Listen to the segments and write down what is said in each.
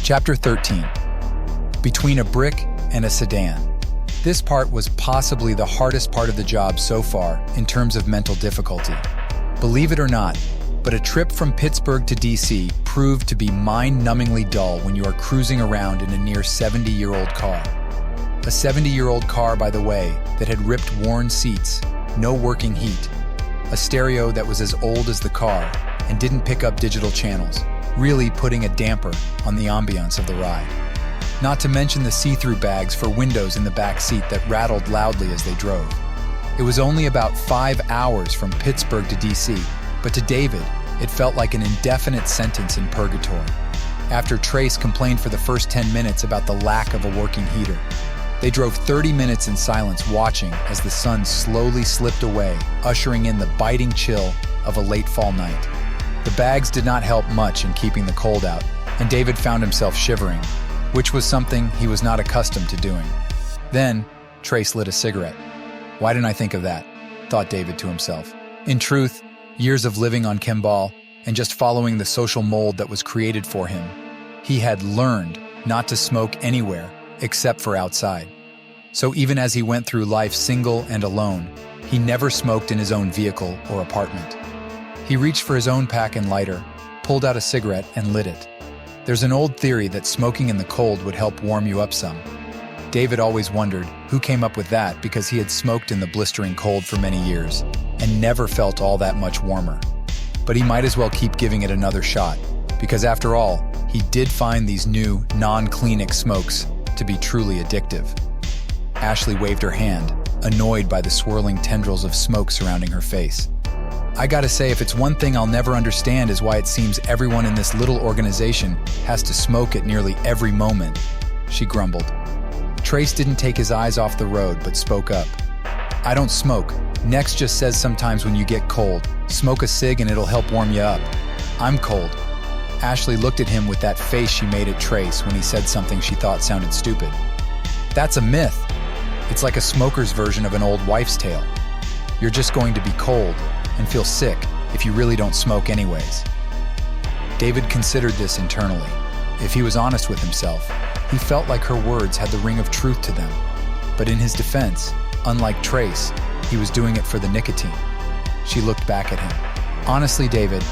Chapter 13. Between a brick and a sedan. This part was possibly the hardest part of the job so far in terms of mental difficulty. Believe it or not, but a trip from Pittsburgh to DC proved to be mind-numbingly dull when you are cruising around in a near 70-year-old car. A 70-year-old car, by the way, that had ripped worn seats, no working heat, a stereo that was as old as the car and didn't pick up digital channels, really putting a damper on the ambiance of the ride. Not to mention the see-through bags for windows in the back seat that rattled loudly as they drove. It was only about 5 hours from Pittsburgh to DC, but to David, it felt like an indefinite sentence in purgatory. After Trace complained for the first 10 minutes about the lack of a working heater, they drove 30 minutes in silence watching as the sun slowly slipped away, ushering in the biting chill of a late fall night. The bags did not help much in keeping the cold out, and David found himself shivering, which was something he was not accustomed to doing. Then, Trace lit a cigarette. Why didn't I think of that? Thought David to himself. In truth, years of living on Chembal and just following the social mold that was created for him, he had learned not to smoke anywhere except for outside. So even as he went through life single and alone, he never smoked in his own vehicle or apartment. He reached for his own pack and lighter, pulled out a cigarette and lit it. There's an old theory that smoking in the cold would help warm you up some. David always wondered who came up with that because he had smoked in the blistering cold for many years and never felt all that much warmer. But he might as well keep giving it another shot, because after all, he did find these new, non-Kleenex smokes to be truly addictive. Ashley waved her hand, annoyed by the swirling tendrils of smoke surrounding her face. I gotta say, if it's one thing I'll never understand is why it seems everyone in this little organization has to smoke at nearly every moment, she grumbled. Trace didn't take his eyes off the road, but spoke up. I don't smoke. Nex just says sometimes when you get cold, smoke a cig and it'll help warm you up. I'm cold. Ashley looked at him with that face she made at Trace when he said something she thought sounded stupid. That's a myth. It's like a smoker's version of an old wife's tale. You're just going to be cold and feel sick if you really don't smoke anyways. David considered this internally. If he was honest with himself, he felt like her words had the ring of truth to them. But in his defense, unlike Trace, he was doing it for the nicotine. She looked back at him. Honestly, David,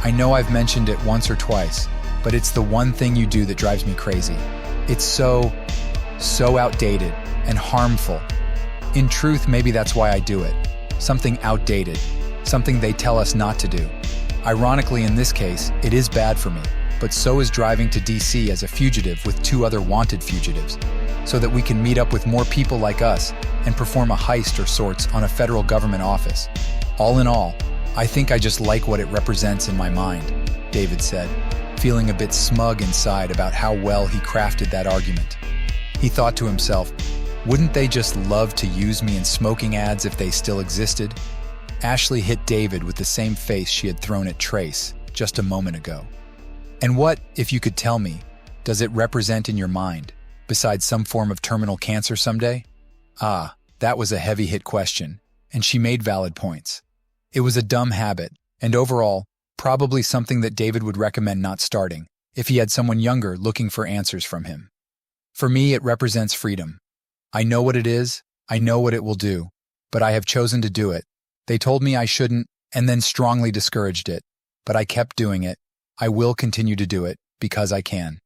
I know I've mentioned it once or twice, but it's the one thing you do that drives me crazy. It's so outdated and harmful. In truth, maybe that's why I do it. Something outdated. Something they tell us not to do. Ironically, in this case, it is bad for me, but so is driving to DC as a fugitive with 2 other wanted fugitives, so that we can meet up with more people like us and perform a heist or sorts on a federal government office. All in all, I think I just like what it represents in my mind, David said, feeling a bit smug inside about how well he crafted that argument. He thought to himself, wouldn't they just love to use me in smoking ads if they still existed? Ashley hit David with the same face she had thrown at Trace just a moment ago. And what, if you could tell me, does it represent in your mind, besides some form of terminal cancer someday? Ah, that was a heavy-hit question, and she made valid points. It was a dumb habit, and overall, probably something that David would recommend not starting if he had someone younger looking for answers from him. For me, it represents freedom. I know what it is, I know what it will do, but I have chosen to do it. They told me I shouldn't, and then strongly discouraged it, but I kept doing it. I will continue to do it, because I can.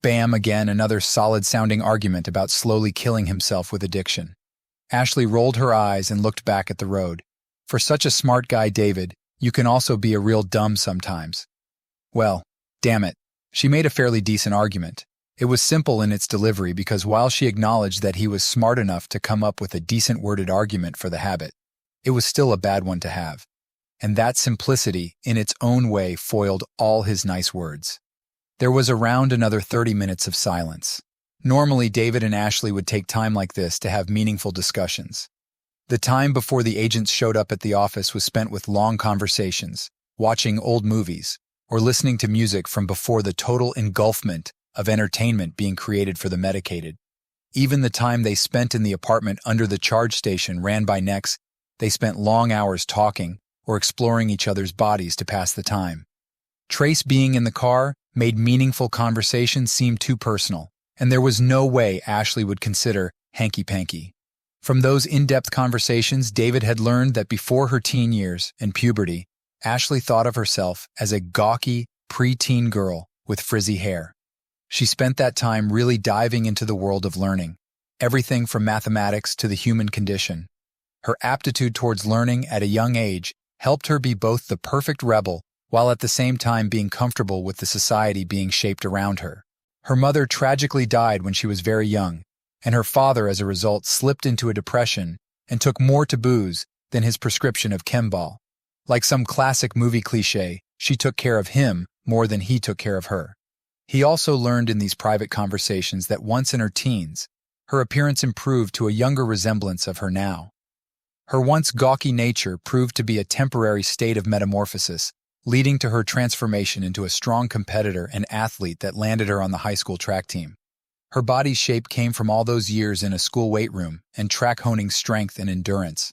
Bam, again, another solid-sounding argument about slowly killing himself with addiction. Ashley rolled her eyes and looked back at the road. For such a smart guy, David, you can also be a real dumb sometimes. Well, damn it, she made a fairly decent argument. It was simple in its delivery because while she acknowledged that he was smart enough to come up with a decent-worded argument for the habit, it was still a bad one to have. And that simplicity, in its own way, foiled all his nice words. There was around another 30 minutes of silence. Normally, David and Ashley would take time like this to have meaningful discussions. The time before the agents showed up at the office was spent with long conversations, watching old movies, or listening to music from before the total engulfment of entertainment being created for the medicated. Even the time they spent in the apartment under the charge station ran by Nex, they spent long hours talking or exploring each other's bodies to pass the time. Trace being in the car made meaningful conversations seem too personal, and there was no way Ashley would consider hanky-panky. From those in-depth conversations, David had learned that before her teen years and puberty, Ashley thought of herself as a gawky, pre-teen girl with frizzy hair. She spent that time really diving into the world of learning, everything from mathematics to the human condition. Her aptitude towards learning at a young age helped her be both the perfect rebel while at the same time being comfortable with the society being shaped around her. Her mother tragically died when she was very young, and her father, as a result, slipped into a depression and took more to booze than his prescription of Chembal. Like some classic movie cliché, she took care of him more than he took care of her. He also learned in these private conversations that once in her teens, her appearance improved to a younger resemblance of her now. Her once gawky nature proved to be a temporary state of metamorphosis, leading to her transformation into a strong competitor and athlete that landed her on the high school track team. Her body's shape came from all those years in a school weight room and track honing strength and endurance.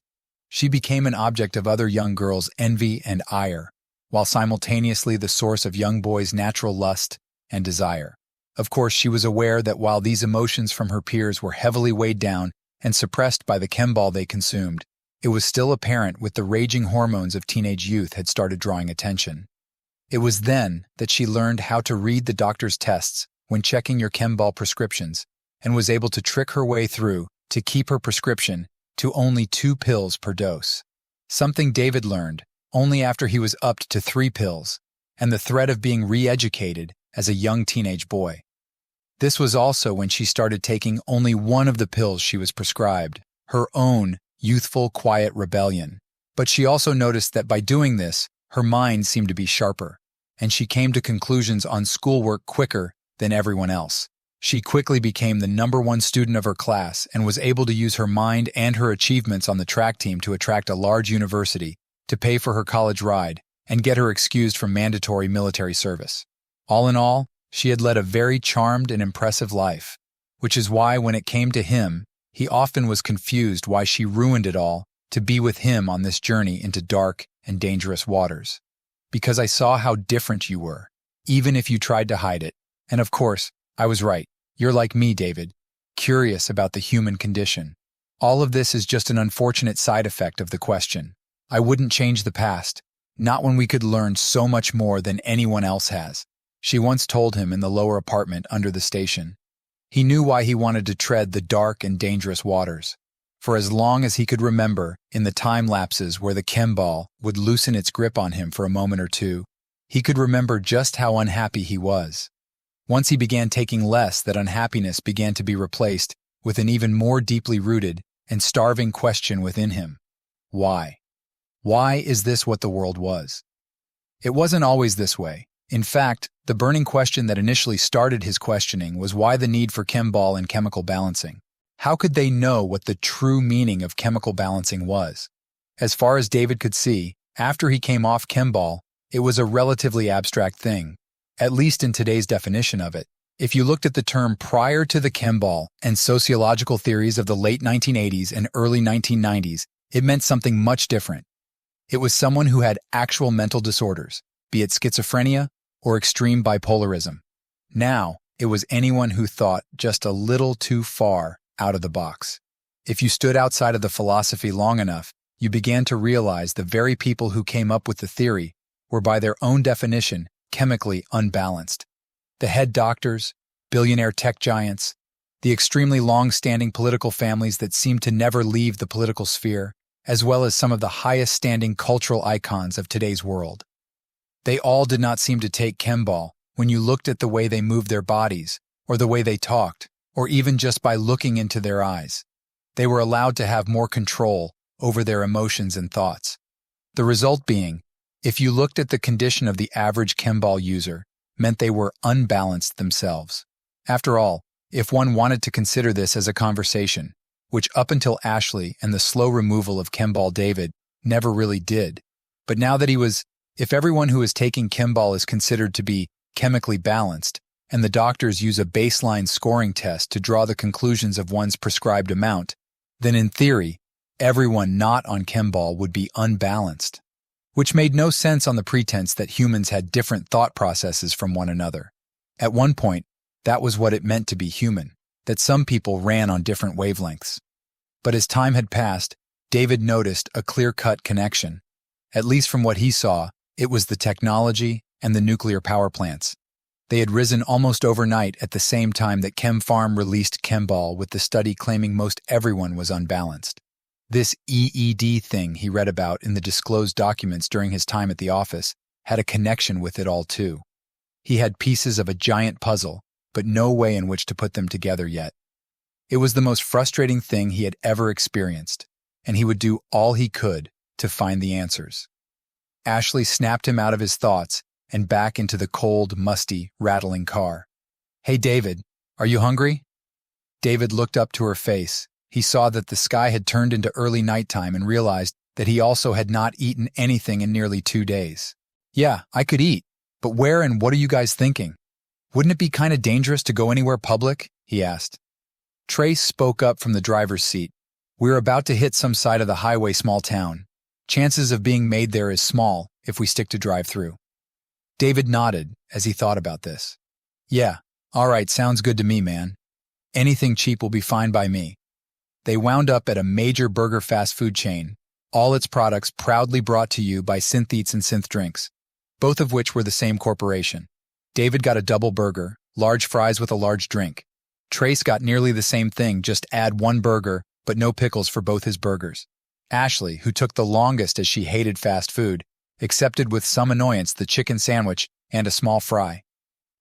She became an object of other young girls' envy and ire, while simultaneously the source of young boys' natural lust and desire. Of course, she was aware that while these emotions from her peers were heavily weighed down and suppressed by the Chembal they consumed, it was still apparent with the raging hormones of teenage youth had started drawing attention. It was then that she learned how to read the doctor's tests when checking your Chembal prescriptions and was able to trick her way through to keep her prescription to only 2 pills per dose. Something David learned only after he was upped to 3 pills and the threat of being re-educated as a young teenage boy. This was also when she started taking only one of the pills she was prescribed, her own youthful, quiet rebellion. But she also noticed that by doing this, her mind seemed to be sharper, and she came to conclusions on schoolwork quicker than everyone else. She quickly became the #1 student of her class and was able to use her mind and her achievements on the track team to attract a large university, to pay for her college ride, and get her excused from mandatory military service. All in all, she had led a very charmed and impressive life, which is why when it came to him, he often was confused why she ruined it all to be with him on this journey into dark and dangerous waters. Because I saw how different you were, even if you tried to hide it. And of course, I was right. You're like me, David, curious about the human condition. All of this is just an unfortunate side effect of the question. I wouldn't change the past, not when we could learn so much more than anyone else has, she once told him in the lower apartment under the station. He knew why he wanted to tread the dark and dangerous waters. For as long as he could remember, in the time lapses where the Chembal would loosen its grip on him for a moment or two, he could remember just how unhappy he was. Once he began taking less, that unhappiness began to be replaced with an even more deeply rooted and starving question within him. Why? Why is this what the world was? It wasn't always this way. In fact, the burning question that initially started his questioning was why the need for Chembal and chemical balancing. How could they know what the true meaning of chemical balancing was? As far as David could see, after he came off Chembal, it was a relatively abstract thing, at least in today's definition of it. If you looked at the term prior to the Chembal and sociological theories of the late 1980s and early 1990s, it meant something much different. It was someone who had actual mental disorders, be it schizophrenia or extreme bipolarism. Now, it was anyone who thought just a little too far out of the box. If you stood outside of the philosophy long enough, you began to realize the very people who came up with the theory were by their own definition chemically unbalanced. The head doctors, billionaire tech giants, the extremely long-standing political families that seemed to never leave the political sphere, as well as some of the highest-standing cultural icons of today's world. They all did not seem to take Chembal when you looked at the way they moved their bodies, or the way they talked, or even just by looking into their eyes. They were allowed to have more control over their emotions and thoughts. The result being, if you looked at the condition of the average Chembal user, meant they were unbalanced themselves. After all, if one wanted to consider this as a conversation, which up until Ashley and the slow removal of Chembal David never really did, but now that if everyone who is taking Chembal is considered to be chemically balanced, and the doctors use a baseline scoring test to draw the conclusions of one's prescribed amount, then in theory, everyone not on Chembal would be unbalanced, which made no sense on the pretense that humans had different thought processes from one another. At one point, that was what it meant to be human, that some people ran on different wavelengths. But as time had passed, David noticed a clear-cut connection. At least from what he saw, it was the technology and the nuclear power plants. They had risen almost overnight at the same time that Chem-Pharm released Chembal, with the study claiming most everyone was unbalanced. This EED thing he read about in the disclosed documents during his time at the office had a connection with it all too. He had pieces of a giant puzzle, but no way in which to put them together yet. It was the most frustrating thing he had ever experienced, and he would do all he could to find the answers. Ashley snapped him out of his thoughts and back into the cold, musty, rattling car. "Hey, David, are you hungry?" David looked up to her face. He saw that the sky had turned into early nighttime and realized that he also had not eaten anything in nearly 2 days. "Yeah, I could eat, but where and what are you guys thinking? Wouldn't it be kind of dangerous to go anywhere public?" he asked. Trace spoke up from the driver's seat. "We're about to hit some side of the highway, small town. Chances of being made there is small if we stick to drive-through." David nodded as he thought about this. "Yeah, all right, sounds good to me, man. Anything cheap will be fine by me." They wound up at a major burger fast food chain, all its products proudly brought to you by Synth Eats and Synth Drinks, both of which were the same corporation. David got a double burger, large fries with a large drink. Trace got nearly the same thing, just add one burger, but no pickles for both his burgers. Ashley, who took the longest as she hated fast food, accepted with some annoyance the chicken sandwich and a small fry.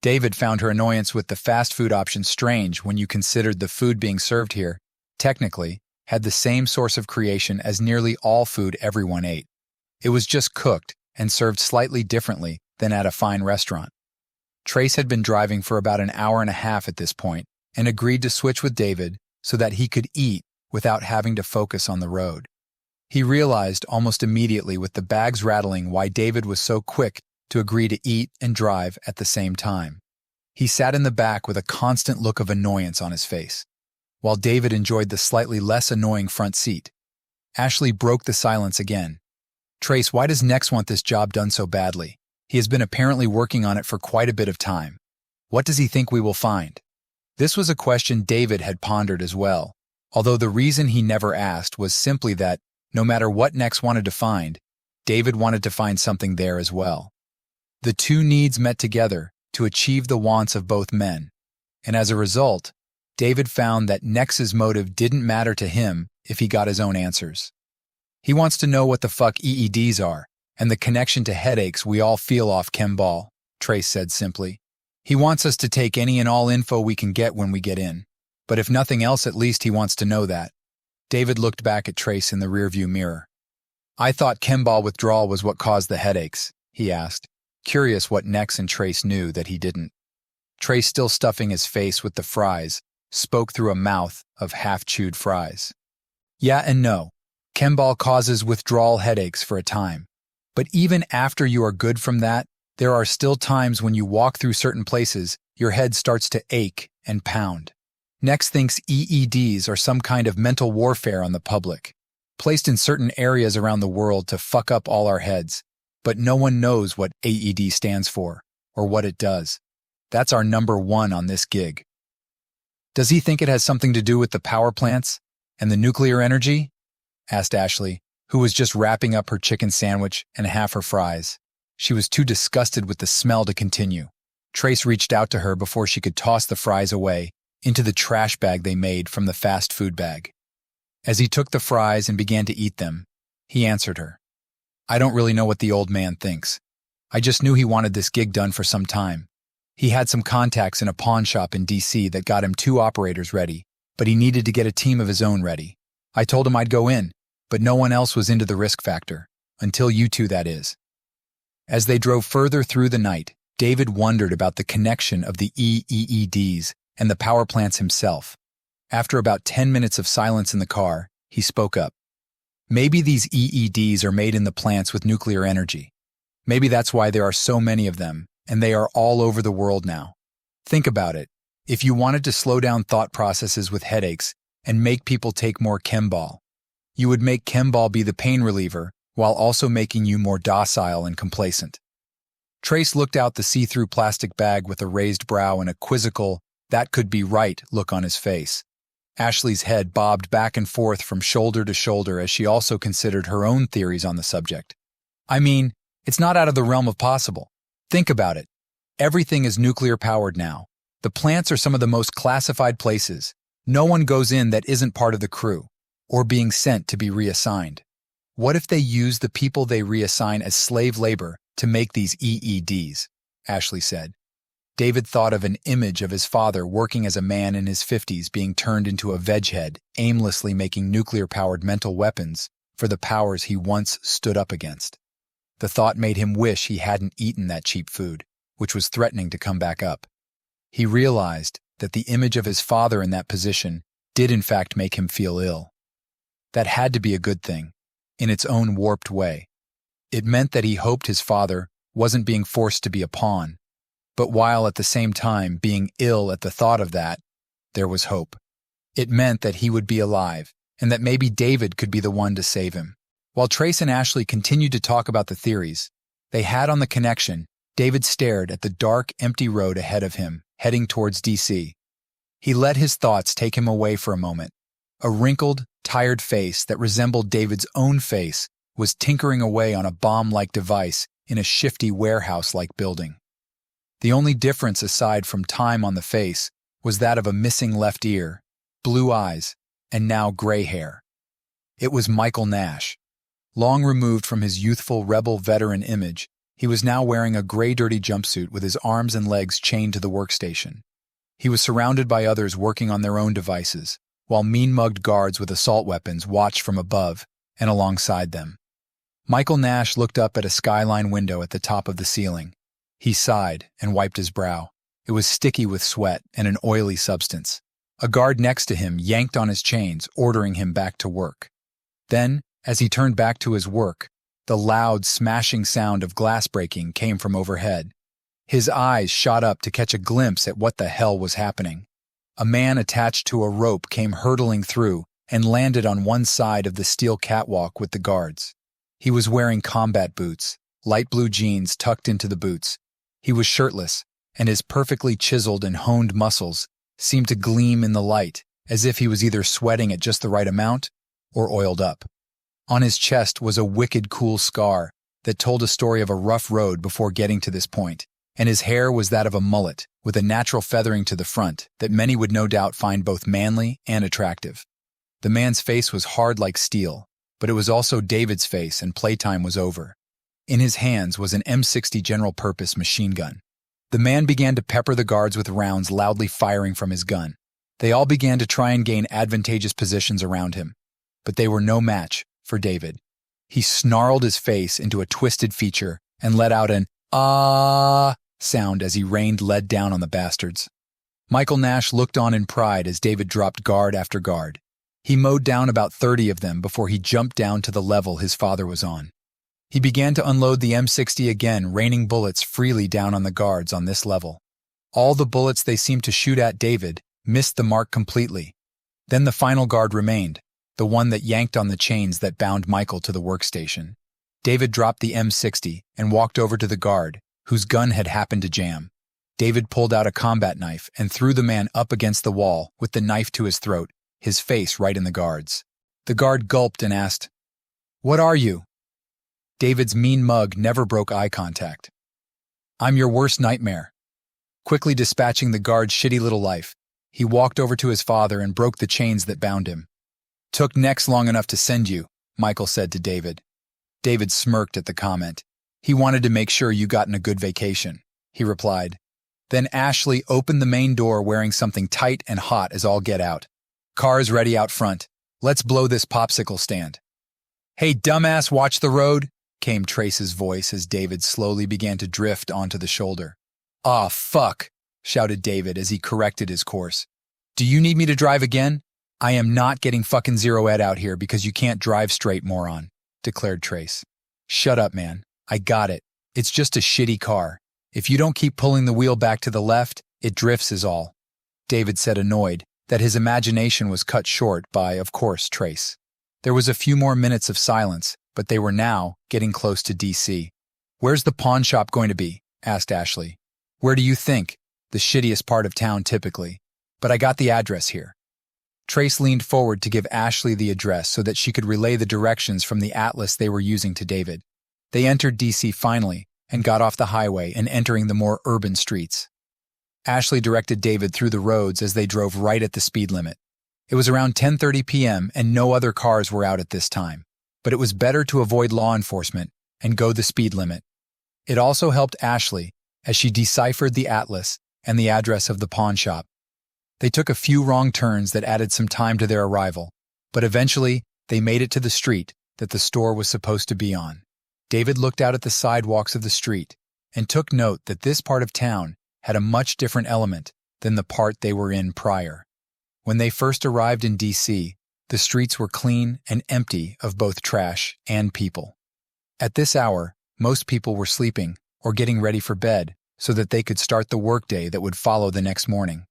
David found her annoyance with the fast food option strange when you considered the food being served here, technically, had the same source of creation as nearly all food everyone ate. It was just cooked and served slightly differently than at a fine restaurant. Trace had been driving for about an hour and a half at this point and agreed to switch with David so that he could eat without having to focus on the road. He realized almost immediately with the bags rattling why David was so quick to agree to eat and drive at the same time. He sat in the back with a constant look of annoyance on his face, while David enjoyed the slightly less annoying front seat. Ashley broke the silence again. "Trace, why does Nex want this job done so badly? He has been apparently working on it for quite a bit of time. What does he think we will find?" This was a question David had pondered as well, although the reason he never asked was simply that, no matter what Nex wanted to find, David wanted to find something there as well. The two needs met together to achieve the wants of both men, and as a result, David found that Nex's motive didn't matter to him if he got his own answers. "He wants to know what the fuck EEDs are, and the connection to headaches we all feel off Chembal," Trace said simply. "He wants us to take any and all info we can get when we get in, but if nothing else, at least he wants to know that." David looked back at Trace in the rearview mirror. "I thought Chembal withdrawal was what caused the headaches," he asked, curious what Nex and Trace knew that he didn't. Trace, still stuffing his face with the fries, spoke through a mouth of half-chewed fries. "Yeah and no. Chembal causes withdrawal headaches for a time. But even after you are good from that, there are still times when you walk through certain places, your head starts to ache and pound. Nex thinks EEDs are some kind of mental warfare on the public, placed in certain areas around the world to fuck up all our heads, but no one knows what AED stands for, or what it does. That's our number one on this gig." "Does he think it has something to do with the power plants and the nuclear energy?" asked Ashley, who was just wrapping up her chicken sandwich and half her fries. She was too disgusted with the smell to continue. Trace reached out to her before she could toss the fries away into the trash bag they made from the fast food bag. As he took the fries and began to eat them, he answered her. "I don't really know what the old man thinks. I just knew he wanted this gig done for some time. He had some contacts in a pawn shop in DC that got him 2 operators ready, but he needed to get a team of his own ready. I told him I'd go in, but no one else was into the risk factor. Until you two, that is." As they drove further through the night, David wondered about the connection of the EEDs and the power plants himself. After about 10 minutes of silence in the car, he spoke up. "Maybe these EEDs are made in the plants with nuclear energy. Maybe that's why there are so many of them, and they are all over the world now. Think about it. If you wanted to slow down thought processes with headaches and make people take more Chembal, you would make Chembal be the pain reliever while also making you more docile and complacent." Trace looked out the see-through plastic bag with a raised brow and a quizzical, "that could be right" look on his face. Ashley's head bobbed back and forth from shoulder to shoulder as she also considered her own theories on the subject. I mean, it's not out of the realm of possible. Think about it. Everything is nuclear-powered now. The plants are some of the most classified places. No one goes in that isn't part of the crew, or being sent to be reassigned. What if they use the people they reassign as slave labor to make these EEDs? Ashley said. David thought of an image of his father working as a man in his 50s being turned into a veghead, aimlessly making nuclear-powered mental weapons for the powers he once stood up against. The thought made him wish he hadn't eaten that cheap food, which was threatening to come back up. He realized that the image of his father in that position did in fact make him feel ill. That had to be a good thing, in its own warped way. It meant that he hoped his father wasn't being forced to be a pawn, but while at the same time being ill at the thought of that, there was hope. It meant that he would be alive, and that maybe David could be the one to save him. While Trace and Ashley continued to talk about the theories they had on the connection, David stared at the dark, empty road ahead of him, heading towards DC. He let his thoughts take him away for a moment. A wrinkled, tired face that resembled David's own face was tinkering away on a bomb-like device in a shifty warehouse-like building. The only difference aside from time on the face was that of a missing left ear, blue eyes, and now gray hair. It was Michael Nash. Long removed from his youthful rebel veteran image, he was now wearing a gray dirty jumpsuit with his arms and legs chained to the workstation. He was surrounded by others working on their own devices, while mean-mugged guards with assault weapons watched from above and alongside them. Michael Nash looked up at a skyline window at the top of the ceiling. He sighed and wiped his brow. It was sticky with sweat and an oily substance. A guard next to him yanked on his chains, ordering him back to work. Then, as he turned back to his work, the loud, smashing sound of glass breaking came from overhead. His eyes shot up to catch a glimpse at what the hell was happening. A man attached to a rope came hurtling through and landed on one side of the steel catwalk with the guards. He was wearing combat boots, light blue jeans tucked into the boots. He was shirtless, and his perfectly chiseled and honed muscles seemed to gleam in the light, as if he was either sweating at just the right amount or oiled up. On his chest was a wicked cool scar that told a story of a rough road before getting to this point, and his hair was that of a mullet, with a natural feathering to the front that many would no doubt find both manly and attractive. The man's face was hard like steel, but it was also David's face, and playtime was over. In his hands was an M60 general-purpose machine gun. The man began to pepper the guards with rounds loudly firing from his gun. They all began to try and gain advantageous positions around him, but they were no match for David. He snarled his face into a twisted feature and let out an "ah" sound as he rained lead down on the bastards. Michael Nash looked on in pride as David dropped guard after guard. He mowed down about 30 of them before he jumped down to the level his father was on. He began to unload the M60 again, raining bullets freely down on the guards on this level. All the bullets they seemed to shoot at David missed the mark completely. Then the final guard remained, the one that yanked on the chains that bound Michael to the workstation. David dropped the M60 and walked over to the guard, whose gun had happened to jam. David pulled out a combat knife and threw the man up against the wall with the knife to his throat, his face right in the guard's. The guard gulped and asked, "What are you?" David's mean mug never broke eye contact. "I'm your worst nightmare." Quickly dispatching the guard's shitty little life, he walked over to his father and broke the chains that bound him. "Took necks long enough to send you," Michael said to David. David smirked at the comment. "He wanted to make sure you gotten a good vacation," he replied. Then Ashley opened the main door wearing something tight and hot as all get out. "Car's ready out front. Let's blow this popsicle stand." "Hey, dumbass, watch the road," came Trace's voice as David slowly began to drift onto the shoulder. "Aw, fuck," shouted David as he corrected his course. "Do you need me to drive again? I am not getting fucking zero ed out here because you can't drive straight, moron," declared Trace. "Shut up, man. I got it. It's just a shitty car. If you don't keep pulling the wheel back to the left, it drifts is all," David said, annoyed that his imagination was cut short by, of course, Trace. There was a few more minutes of silence, but they were now getting close to DC. "Where's the pawn shop going to be?" asked Ashley. "Where do you think? The shittiest part of town, typically. But I got the address here." Trace leaned forward to give Ashley the address so that she could relay the directions from the atlas they were using to David. They entered DC finally and got off the highway and entering the more urban streets. Ashley directed David through the roads as they drove right at the speed limit. It was around 10:30 p.m. and no other cars were out at this time, but it was better to avoid law enforcement and go the speed limit. It also helped Ashley as she deciphered the atlas and the address of the pawn shop. They took a few wrong turns that added some time to their arrival, but eventually they made it to the street that the store was supposed to be on. David looked out at the sidewalks of the street and took note that this part of town had a much different element than the part they were in prior. When they first arrived in DC, the streets were clean and empty of both trash and people. At this hour, most people were sleeping or getting ready for bed so that they could start the workday that would follow the next morning.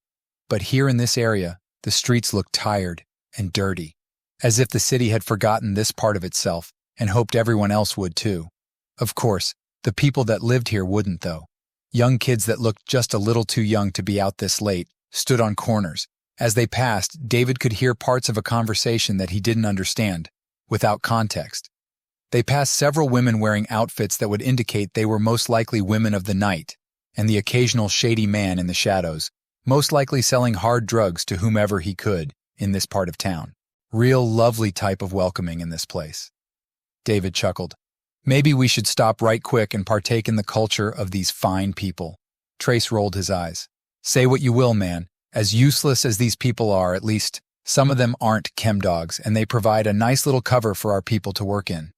But here in this area, the streets looked tired and dirty, as if the city had forgotten this part of itself and hoped everyone else would too. Of course, the people that lived here wouldn't though. Young kids that looked just a little too young to be out this late stood on corners. As they passed, David could hear parts of a conversation that he didn't understand, without context. They passed several women wearing outfits that would indicate they were most likely women of the night, and the occasional shady man in the shadows, most likely selling hard drugs to whomever he could in this part of town. Real lovely type of welcoming in this place. David chuckled. Maybe we should stop right quick and partake in the culture of these fine people. Trace rolled his eyes. Say what you will, man. As useless as these people are, at least, some of them aren't chemdogs, and they provide a nice little cover for our people to work in.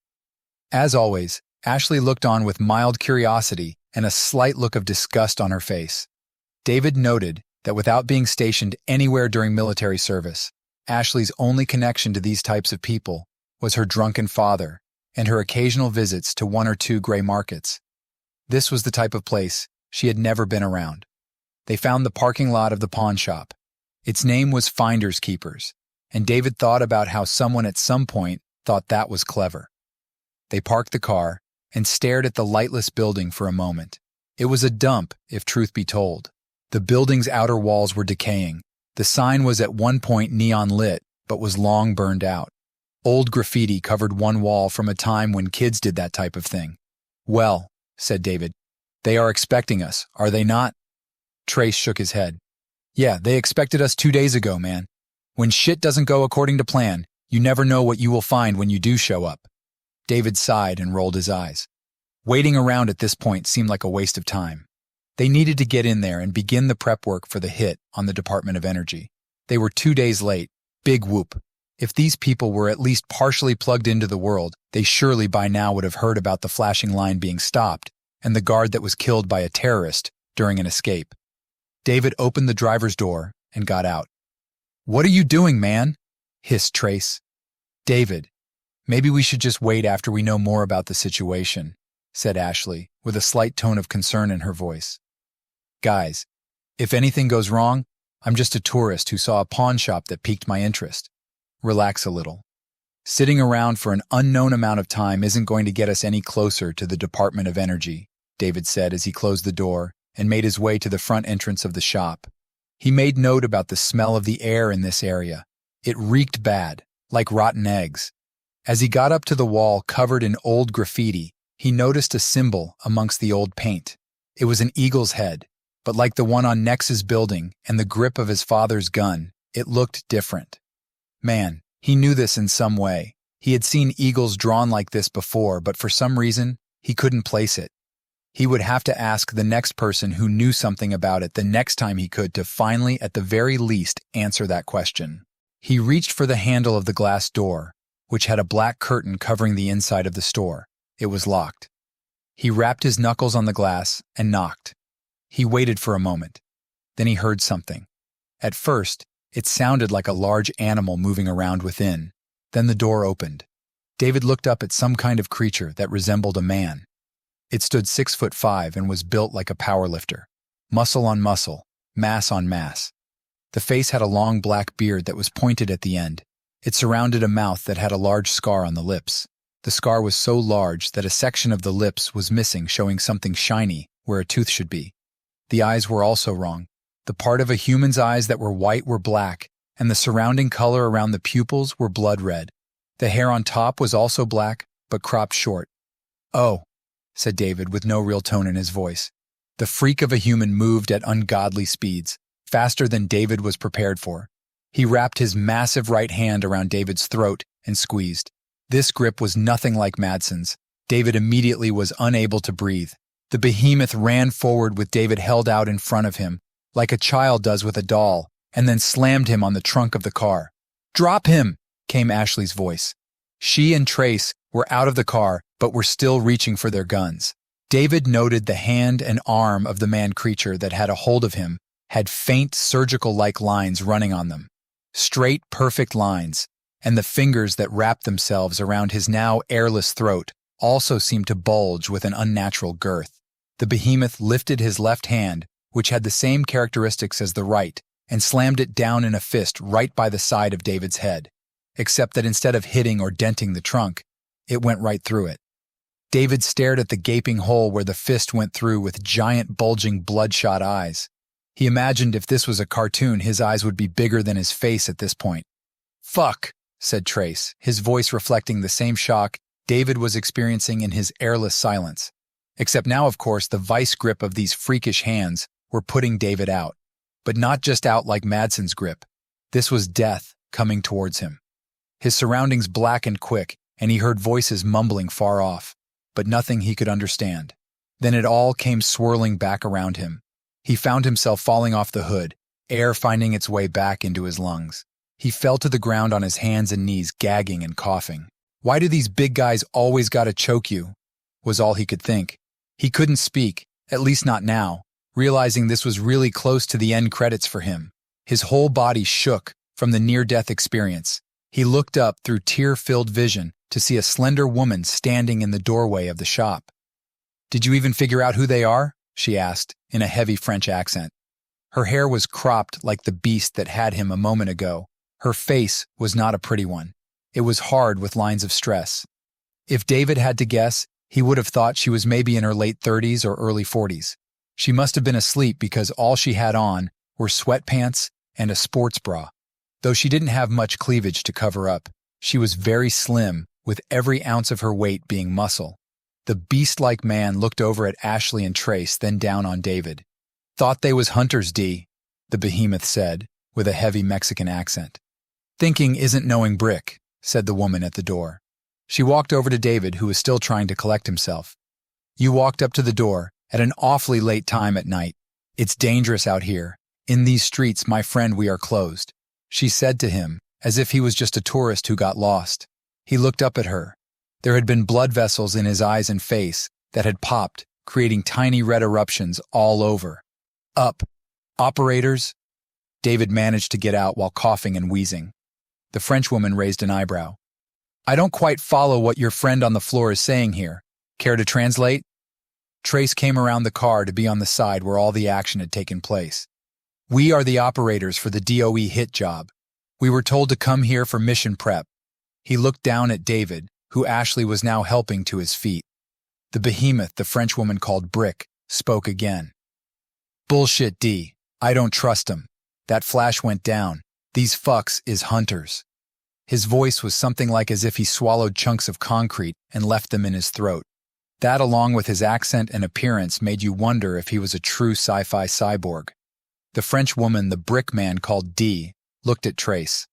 As always, Ashley looked on with mild curiosity and a slight look of disgust on her face. David noted that without being stationed anywhere during military service, Ashley's only connection to these types of people was her drunken father and her occasional visits to one or two gray markets. This was the type of place she had never been around. They found the parking lot of the pawn shop. Its name was Finders Keepers, and David thought about how someone at some point thought that was clever. They parked the car and stared at the lightless building for a moment. It was a dump, if truth be told. The building's outer walls were decaying. The sign was at one point neon lit, but was long burned out. Old graffiti covered one wall from a time when kids did that type of thing. Well, said David, they are expecting us, are they not? Trace shook his head. Yeah, they expected us 2 days ago, man. When shit doesn't go according to plan, you never know what you will find when you do show up. David sighed and rolled his eyes. Waiting around at this point seemed like a waste of time. They needed to get in there and begin the prep work for the hit on the Department of Energy. They were 2 days late. Big whoop. If these people were at least partially plugged into the world, they surely by now would have heard about the flashing line being stopped and the guard that was killed by a terrorist during an escape. David opened the driver's door and got out. What are you doing, man? Hissed Trace. David, maybe we should just wait after we know more about the situation, said Ashley, with a slight tone of concern in her voice. Guys, if anything goes wrong, I'm just a tourist who saw a pawn shop that piqued my interest. Relax a little. Sitting around for an unknown amount of time isn't going to get us any closer to the Department of Energy, David said as he closed the door and made his way to the front entrance of the shop. He made note about the smell of the air in this area. It reeked bad, like rotten eggs. As he got up to the wall covered in old graffiti, he noticed a symbol amongst the old paint. It was an eagle's head, but like the one on Nex's building and the grip of his father's gun, it looked different. Man, he knew this in some way. He had seen eagles drawn like this before, but for some reason, he couldn't place it. He would have to ask the next person who knew something about it the next time he could to finally, at the very least, answer that question. He reached for the handle of the glass door, which had a black curtain covering the inside of the store. It was locked. He rapped his knuckles on the glass and knocked. He waited for a moment. Then he heard something. At first, it sounded like a large animal moving around within. Then the door opened. David looked up at some kind of creature that resembled a man. It stood 6'5" and was built like a powerlifter. Muscle on muscle, mass on mass. The face had a long black beard that was pointed at the end. It surrounded a mouth that had a large scar on the lips. The scar was so large that a section of the lips was missing, showing something shiny where a tooth should be. The eyes were also wrong. The part of a human's eyes that were white were black, and the surrounding color around the pupils were blood red. The hair on top was also black, but cropped short. "Oh," said David with no real tone in his voice. The freak of a human moved at ungodly speeds, faster than David was prepared for. He wrapped his massive right hand around David's throat and squeezed. This grip was nothing like Madsen's. David immediately was unable to breathe. The behemoth ran forward with David held out in front of him, like a child does with a doll, and then slammed him on the trunk of the car. "Drop him!" came Ashley's voice. She and Trace were out of the car, but were still reaching for their guns. David noted the hand and arm of the man-creature that had a hold of him had faint surgical-like lines running on them. Straight, perfect lines, and the fingers that wrapped themselves around his now airless throat also seemed to bulge with an unnatural girth. The behemoth lifted his left hand, which had the same characteristics as the right, and slammed it down in a fist right by the side of David's head, except that instead of hitting or denting the trunk, it went right through it. David stared at the gaping hole where the fist went through with giant, bulging, bloodshot eyes. He imagined if this was a cartoon, his eyes would be bigger than his face at this point. "Fuck," said Trace, his voice reflecting the same shock David was experiencing in his airless silence. Except now, of course, the vice grip of these freakish hands were putting David out. But not just out like Madsen's grip. This was death coming towards him. His surroundings blackened quick, and he heard voices mumbling far off, but nothing he could understand. Then it all came swirling back around him. He found himself falling off the hood, air finding its way back into his lungs. He fell to the ground on his hands and knees, gagging and coughing. "Why do these big guys always gotta choke you?" was all he could think. He couldn't speak, at least not now, realizing this was really close to the end credits for him. His whole body shook from the near-death experience. He looked up through tear-filled vision to see a slender woman standing in the doorway of the shop. "Did you even figure out who they are?" she asked, in a heavy French accent. Her hair was cropped like the beast that had him a moment ago. Her face was not a pretty one. It was hard with lines of stress. If David had to guess, he would have thought she was maybe in her late 30s or early 40s. She must have been asleep because all she had on were sweatpants and a sports bra. Though she didn't have much cleavage to cover up, she was very slim, with every ounce of her weight being muscle. The beast-like man looked over at Ashley and Trace, then down on David. "Thought they was hunters, D," the behemoth said, with a heavy Mexican accent. "Thinking isn't knowing brick," said the woman at the door. She walked over to David, who was still trying to collect himself. "You walked up to the door at an awfully late time at night. It's dangerous out here. In these streets, my friend, we are closed," she said to him, as if he was just a tourist who got lost. He looked up at her. There had been blood vessels in his eyes and face that had popped, creating tiny red eruptions all over. "Up. Operators?" David managed to get out while coughing and wheezing. The Frenchwoman raised an eyebrow. "I don't quite follow what your friend on the floor is saying here. Care to translate?" Trace came around the car to be on the side where all the action had taken place. "We are the operators for the DOE hit job. We were told to come here for mission prep." He looked down at David, who Ashley was now helping to his feet. The behemoth the Frenchwoman called Brick spoke again. "Bullshit, D. I don't trust 'em. That flash went down. These fucks is hunters." His voice was something like as if he swallowed chunks of concrete and left them in his throat. That, along with his accent and appearance, made you wonder if he was a true sci-fi cyborg. The French woman the brick man called D looked at Trace.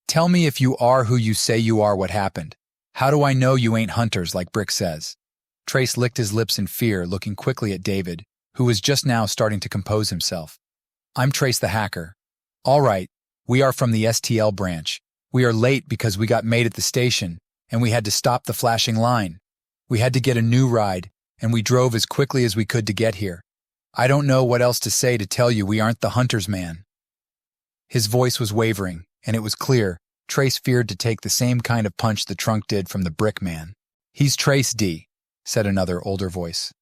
"Tell me if you are who you say you are, what happened. How do I know you ain't hunters like Brick says?" Trace licked his lips in fear, looking quickly at David, who was just now starting to compose himself. "I'm Trace the hacker. All right, we are from the STL branch. We are late because we got made at the station, and we had to stop the flashing line. We had to get a new ride, and we drove as quickly as we could to get here. I don't know what else to say to tell you we aren't the hunters, man." His voice was wavering, and it was clear Trace feared to take the same kind of punch the trunk did from the brick man. "He's Trace D," said another older voice.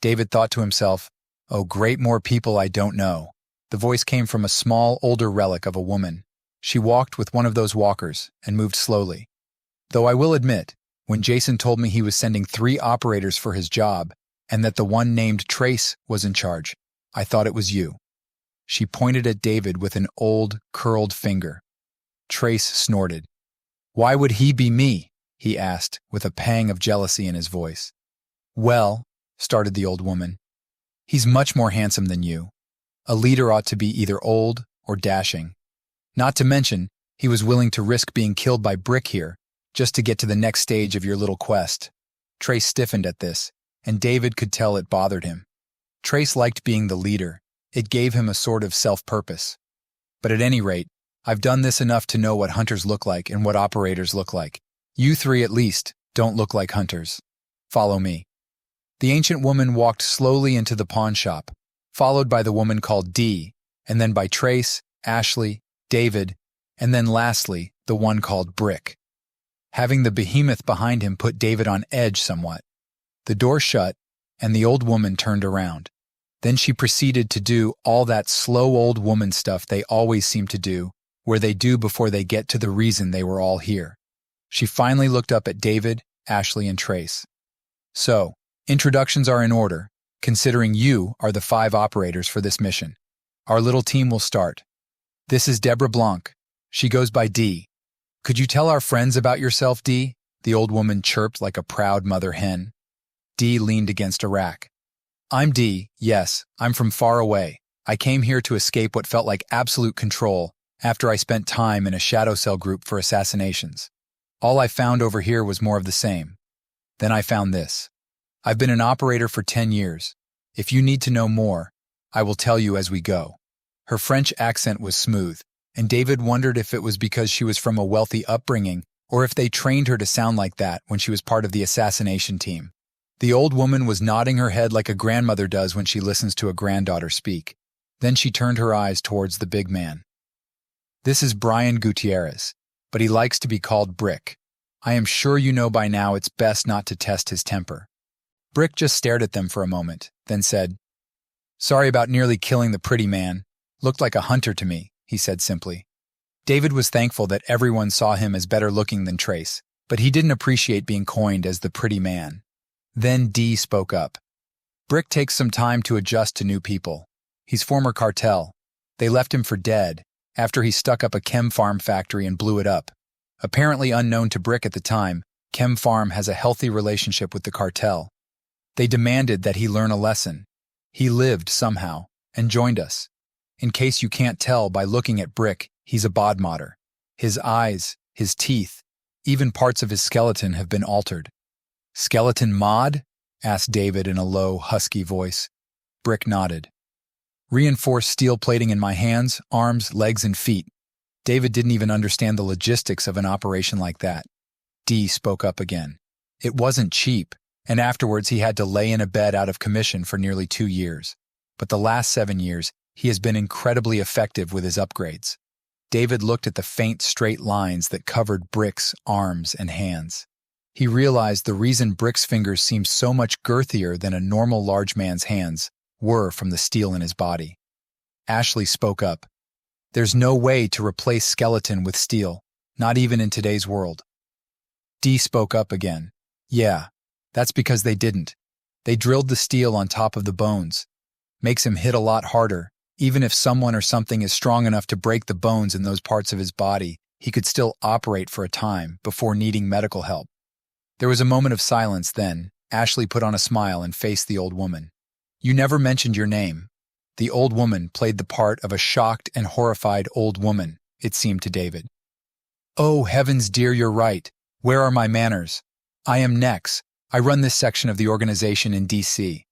David thought to himself, "Oh, great more people I don't know." The voice came from a small, older relic of a woman. She walked with one of those walkers and moved slowly. "Though I will admit, When Jason told me he was sending 3 operators for his job and that the one named Trace was in charge, I thought it was you." She pointed at David with an old, curled finger. Trace snorted. "Why would he be me?" he asked, with a pang of jealousy in his voice. "Well," started the old woman, "he's much more handsome than you. A leader ought to be either old or dashing. Not to mention, he was willing to risk being killed by Brick here, just to get to the next stage of your little quest." Trace stiffened at this, and David could tell it bothered him. Trace liked being the leader. It gave him a sort of self-purpose. "But at any rate, I've done this enough to know what hunters look like and what operators look like. You 3, at least, don't look like hunters. Follow me." The ancient woman walked slowly into the pawn shop, followed by the woman called Dee, and then by Trace, Ashley, David, and then lastly, the one called Brick. Having the behemoth behind him put David on edge somewhat. The door shut, and the old woman turned around. Then she proceeded to do all that slow old woman stuff they always seem to do, where they do before they get to the reason they were all here. She finally looked up at David, Ashley, and Trace. "So, introductions are in order, considering you are the 5 operators for this mission. Our little team will start. This is Deborah Blanc. She goes by Dee. Could you tell our friends about yourself, Dee?" the old woman chirped like a proud mother hen. Dee leaned against a rack. "I'm Dee, yes, I'm from far away. I came here to escape what felt like absolute control after I spent time in a shadow cell group for assassinations. All I found over here was more of the same. Then I found this. I've been an operator for 10 years. If you need to know more, I will tell you as we go." Her French accent was smooth, and David wondered if it was because she was from a wealthy upbringing or if they trained her to sound like that when she was part of the assassination team. The old woman was nodding her head like a grandmother does when she listens to a granddaughter speak. Then she turned her eyes towards the big man. "This is Brian Gutierrez, but he likes to be called Brick. I am sure you know by now it's best not to test his temper." Brick just stared at them for a moment, then said, "Sorry about nearly killing the pretty man. Looked like a hunter to me," he said simply. David was thankful that everyone saw him as better looking than Trace, but he didn't appreciate being coined as the pretty man. Then Dee spoke up. "Brick takes some time to adjust to new people. He's former cartel. They left him for dead after he stuck up a chem farm factory and blew it up. Apparently unknown to Brick at the time, Chem Farm has a healthy relationship with the cartel. They demanded that he learn a lesson. He lived somehow and joined us. In case you can't tell by looking at Brick, he's a bodmodder. His eyes, his teeth, even parts of his skeleton have been altered." "Skeleton mod?" asked David in a low, husky voice. Brick nodded. "Reinforced steel plating in my hands, arms, legs, and feet." David didn't even understand the logistics of an operation like that. Dee spoke up again. "It wasn't cheap, and afterwards he had to lay in a bed out of commission for nearly 2 years. But the last 7 years, he has been incredibly effective with his upgrades." David looked at the faint straight lines that covered Brick's arms and hands. He realized the reason Brick's fingers seemed so much girthier than a normal large man's hands were from the steel in his body. Ashley spoke up. "There's no way to replace skeleton with steel, not even in today's world." Dee spoke up again. "Yeah, that's because they didn't. They drilled the steel on top of the bones. Makes him hit a lot harder. Even if someone or something is strong enough to break the bones in those parts of his body, he could still operate for a time before needing medical help." There was a moment of silence then. Ashley put on a smile and faced the old woman. "You never mentioned your name." The old woman played the part of a shocked and horrified old woman, it seemed to David. "Oh, heavens, dear, you're right. Where are my manners? I am Nex. I run this section of the organization in D.C.